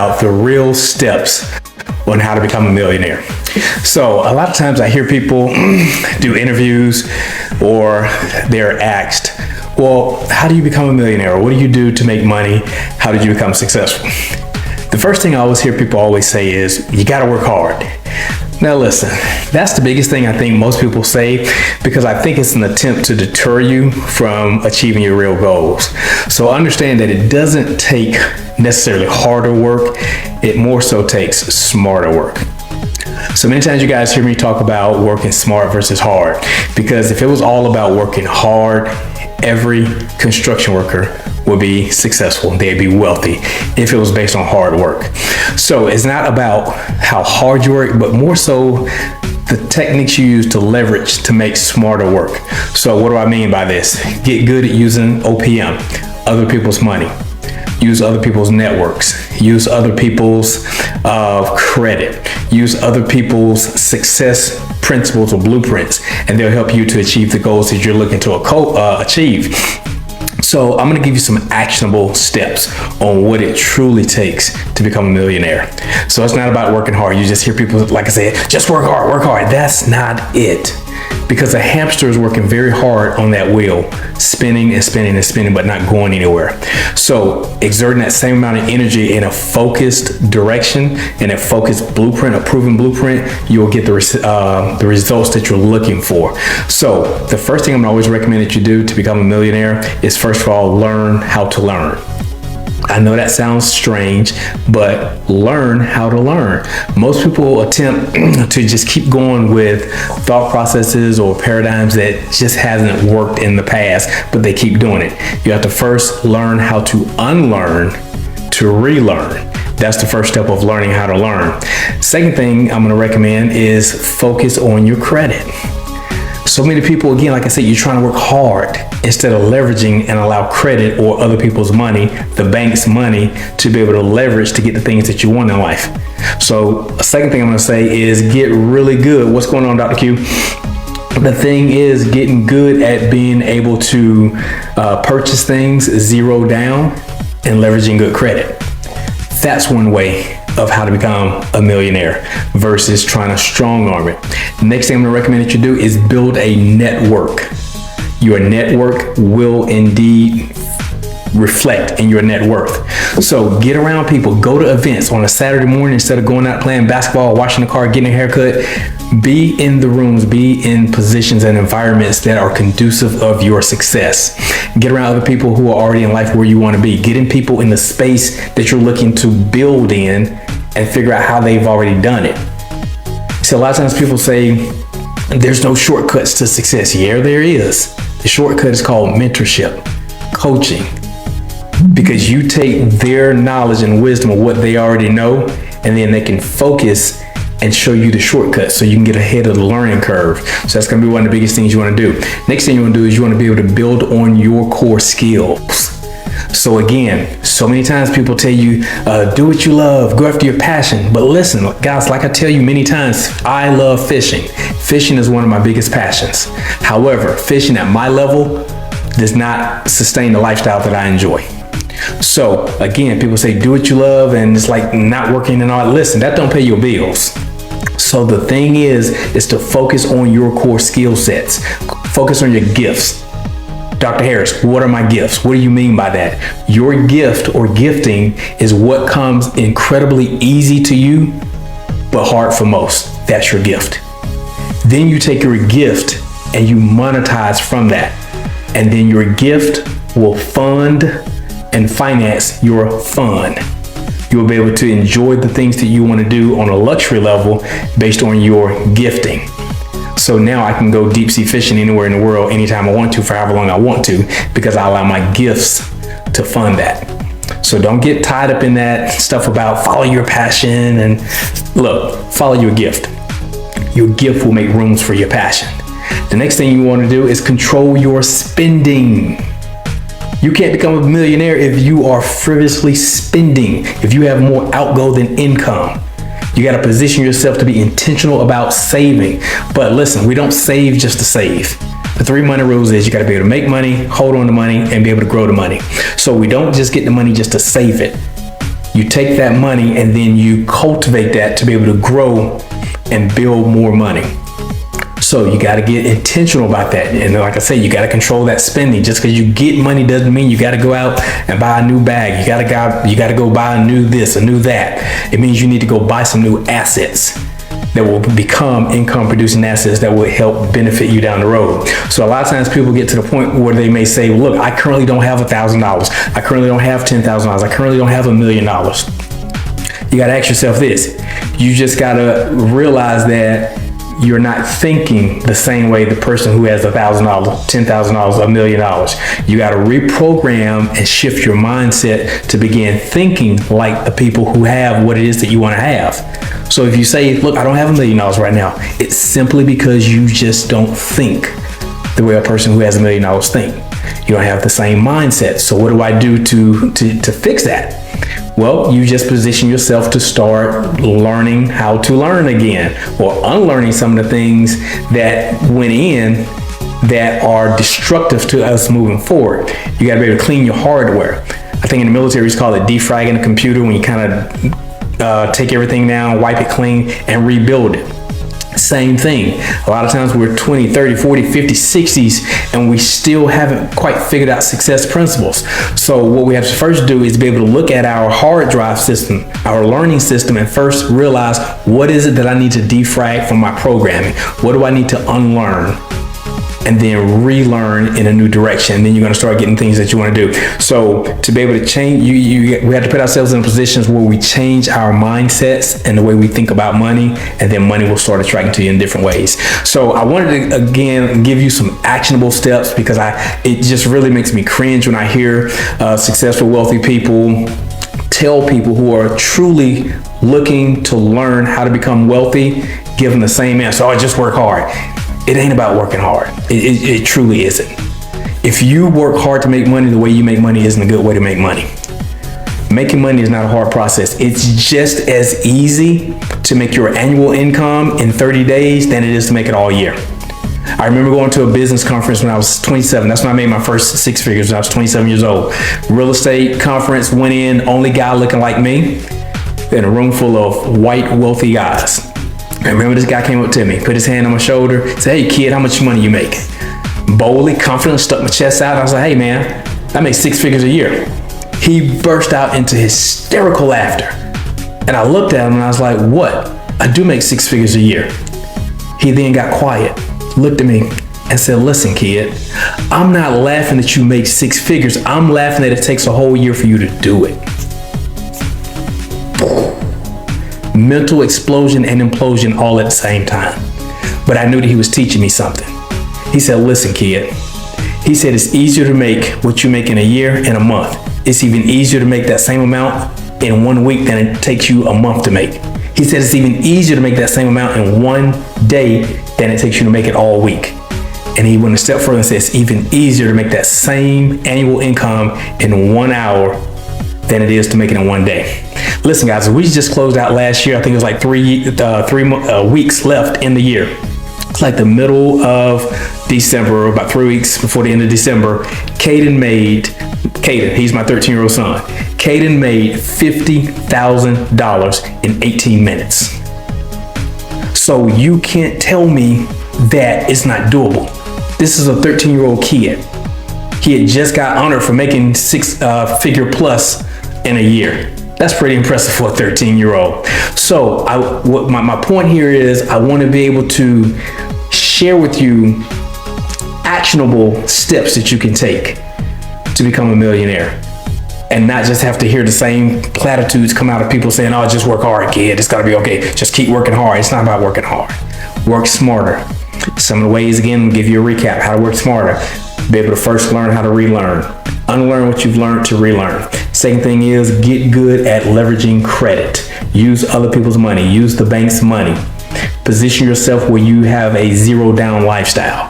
about the real steps on how to become a millionaire. So a lot of times I hear people do interviews or they're asked, well, how do you become a millionaire? What do you do to make money? How did you become successful? The first thing I always hear people always say is, you gotta work hard. Now listen, that's the biggest thing I think most people say, because I think it's an attempt to deter you from achieving your real goals. So understand that it doesn't take necessarily harder work, it more so takes smarter work. So many times you guys hear me talk about working smart versus hard, because if it was all about working hard, every construction worker would be successful. They'd be wealthy if it was based on hard work. So it's not about how hard you work, but more so the techniques you use to leverage to make smarter work. So what do I mean by this? Get good at using OPM, other people's money. Use other people's networks, use other people's credit, use other people's success principles or blueprints, and they'll help you to achieve the goals that you're looking to achieve. So I'm gonna give you some actionable steps on what it truly takes to become a millionaire. So it's not about working hard. You just hear people, like I said, just work hard, work hard. That's not it. Because a hamster is working very hard on that wheel, spinning and spinning and spinning, but not going anywhere. So exerting that same amount of energy in a focused direction, in a focused blueprint, a proven blueprint, you'll get the results that you're looking for. So the first thing I'm gonna always recommend that you do to become a millionaire is, first of all, learn how to learn. I know that sounds strange, but learn how to learn. Most people attempt to just keep going with thought processes or paradigms that just hasn't worked in the past, but they keep doing it. You have to first learn how to unlearn to relearn. That's the first step of learning how to learn. Second thing I'm going to recommend is focus on your credit. So many people, again, like I said, you're trying to work hard instead of leveraging and allow credit or other people's money, the bank's money, to be able to leverage to get the things that you want in life. So a second thing I'm going to say is get really good. What's going on, Dr. Q? The thing is getting good at being able to purchase things, zero down, and leveraging good credit. That's one way of how to become a millionaire versus trying to strong arm it. Next thing I'm gonna recommend that you do is build a network. Your network will indeed reflect in your net worth. So get around people, go to events on a Saturday morning instead of going out playing basketball, washing the car, getting a haircut. Be in the rooms, be in positions and environments that are conducive of your success. Get around other people who are already in life where you want to be. Get in people in the space that you're looking to build in and figure out how they've already done it. So a lot of times people say there's no shortcuts to success. Yeah, there is. The shortcut is called mentorship, coaching, because you take their knowledge and wisdom of what they already know, and then they can focus and show you the shortcut so you can get ahead of the learning curve. So that's gonna be one of the biggest things you wanna do. Next thing you wanna do is you wanna be able to build on your core skills. So again, so many times people tell you, do what you love, go after your passion. But listen, guys, like I tell you many times, I love fishing. Fishing is one of my biggest passions. However, fishing at my level does not sustain the lifestyle that I enjoy. So again, people say, do what you love, and it's like not working and all. Listen, that don't pay your bills. So the thing is to focus on your core skill sets. Focus on your gifts. Dr. Harris, what are my gifts? What do you mean by that? Your gift or gifting is what comes incredibly easy to you, but hard for most. That's your gift. Then you take your gift and you monetize from that. And then your gift will fund and finance your fun. You'll be able to enjoy the things that you want to do on a luxury level based on your gifting. So now I can go deep sea fishing anywhere in the world, anytime I want to, for however long I want to, because I allow my gifts to fund that. So don't get tied up in that stuff about follow your passion, and look, follow your gift. Your gift will make rooms for your passion. The next thing you want to do is control your spending. You can't become a millionaire if you are frivolously spending, if you have more outgo than income. You got to position yourself to be intentional about saving. But listen, we don't save just to save. The 3 money rules is you got to be able to make money, hold on to money, and be able to grow the money. So we don't just get the money just to save it. You take that money and then you cultivate that to be able to grow and build more money. So you got to get intentional about that. And like I say, you got to control that spending. Just because you get money doesn't mean you got to go out and buy a new bag. You got to go buy a new this, a new that. It means you need to go buy some new assets that will become income producing assets that will help benefit you down the road. So a lot of times people get to the point where they may say, look, I currently don't have $1,000. I currently don't have $10,000. I currently don't have $1 million. You got to ask yourself this. You just got to realize that you're not thinking the same way the person who has $1,000, $10,000, $1 million. You got to reprogram and shift your mindset to begin thinking like the people who have what it is that you want to have. So if you say, look, I don't have $1 million right now, it's simply because you just don't think the way a person who has $1 million think. You don't have the same mindset. So what do I do to fix that? Well, you just position yourself to start learning how to learn again, or unlearning some of the things that went in that are destructive to us moving forward. You got to be able to clean your hardware. I think in the military, we call it defragging the computer, when you kind of take everything down, wipe it clean, and rebuild it. Same thing. A lot of times we're 20, 30, 40, 50, 60s, and we still haven't quite figured out success principles. So what we have to first do is be able to look at our hard drive system, our learning system, and first realize, what is it that I need to defrag from my programming? What do I need to unlearn? And then relearn in a new direction. And then you're going to start getting things that you want to do. So to be able to change, we have to put ourselves in positions where we change our mindsets and the way we think about money, and then money will start attracting to you in different ways. So I wanted to, again, give you some actionable steps, because it just really makes me cringe when I hear successful, wealthy people tell people who are truly looking to learn how to become wealthy, give them the same answer: oh, just work hard. It ain't about working hard. It truly isn't. If you work hard to make money, the way you make money isn't a good way to make money. Making money is not a hard process. It's just as easy to make your annual income in 30 days than it is to make it all year. I remember going to a business conference when I was 27. That's when I made my first six figures, when I was 27 years old. Real estate conference, went in, only guy looking like me, in a room full of white, wealthy guys. I remember this guy came up to me, put his hand on my shoulder, said, "Hey kid, how much money you make?" Boldly, confidently stuck my chest out. I was like, "Hey man, I make 6 figures a year." He burst out into hysterical laughter. And I looked at him and I was like, "What? I do make 6 figures a year." He then got quiet, looked at me and said, "Listen kid, I'm not laughing that you make 6 figures. I'm laughing that it takes a whole year for you to do it." Mental explosion and implosion all at the same time. But I knew that he was teaching me something. He said, "Listen, kid," he said, "it's easier to make what you make in a year in a month. It's even easier to make that same amount in 1 week than it takes you a month to make." He said, "It's even easier to make that same amount in 1 day than it takes you to make it all week." And he went a step further and said, "It's even easier to make that same annual income in 1 hour than it is to make it in 1 day." Listen guys, we just closed out last year. I think it was like three weeks left in the year. It's like the middle of December, about 3 weeks before the end of December. Caden, he's my 13-year-old son. Caden made $50,000 in 18 minutes. So you can't tell me that it's not doable. This is a 13-year-old kid. He had just got honored for making 6-figure plus in a year. That's pretty impressive for a 13-year-old. So my point here is, I want to be able to share with you actionable steps that you can take to become a millionaire, and not just have to hear the same platitudes come out of people saying, "Oh, just work hard, kid. It's gotta be okay. Just keep working hard." It's not about working hard. Work smarter. Some of the ways, again, I'll give you a recap, how to work smarter. Be able to first learn how to relearn. Unlearn what you've learned to relearn. Second thing is, get good at leveraging credit. Use other people's money. Use the bank's money. Position yourself where you have a zero down lifestyle.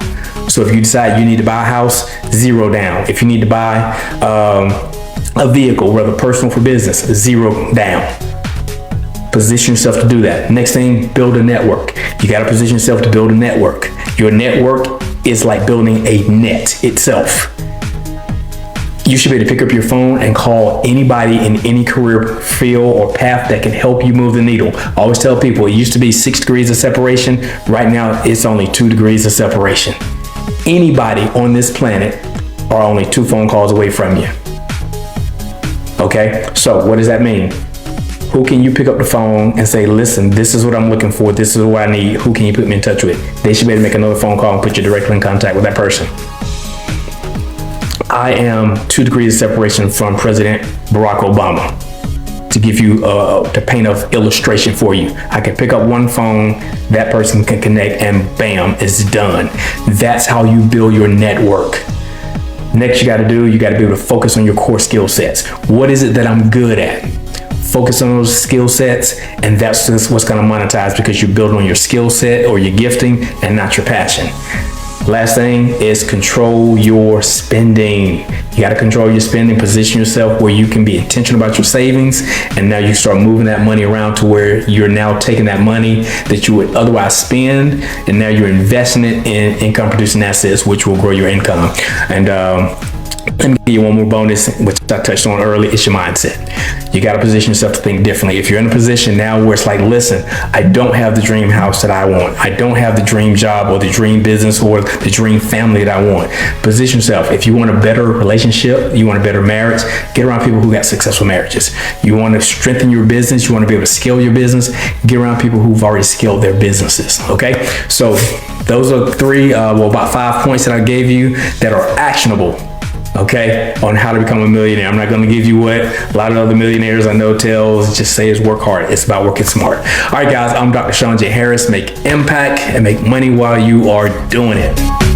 So if you decide you need to buy a house, zero down. If you need to buy a vehicle, whether personal for business, zero down. Position yourself to do that. Next thing, build a network. You got to position yourself to build a network. Your network is like building a net itself. You should be able to pick up your phone and call anybody in any career field or path that can help you move the needle. I always tell people it used to be 6 degrees of separation. Right now, it's only 2 degrees of separation. Anybody on this planet are only 2 phone calls away from you. Okay, so what does that mean? Who can you pick up the phone and say, listen, this is what I'm looking for. This is what I need. Who can you put me in touch with? They should be able to make another phone call and put you directly in contact with that person. I am 2 degrees of separation from President Barack Obama. To give you, to paint an illustration for you, I can pick up one phone, that person can connect, and bam, it's done. That's how you build your network. Next, you got to be able to focus on your core skill sets. What is it that I'm good at? Focus on those skill sets, and that's just what's going to monetize, because you're building on your skill set or your gifting and not your passion. Last thing is control your spending. You got to control your spending, position yourself where you can be intentional about your savings, and now you start moving that money around to where you're now taking that money that you would otherwise spend, and now you're investing it in income producing assets, which will grow your income. And let me give you one more bonus, which I touched on earlier. It's your mindset. You got to position yourself to think differently. If you're in a position now where it's like, listen, I don't have the dream house that I want. I don't have the dream job or the dream business or the dream family that I want. Position yourself. If you want a better relationship, you want a better marriage, get around people who got successful marriages. You want to strengthen your business, you want to be able to scale your business, get around people who've already scaled their businesses. Okay. So those are about 5 points that I gave you that are actionable, okay, on how to become a millionaire. I'm not going to give you what a lot of other millionaires I know tells, just say is work hard. It's about working smart. All right, guys, I'm Dr. Sean J. Harris. Make impact and make money while you are doing it.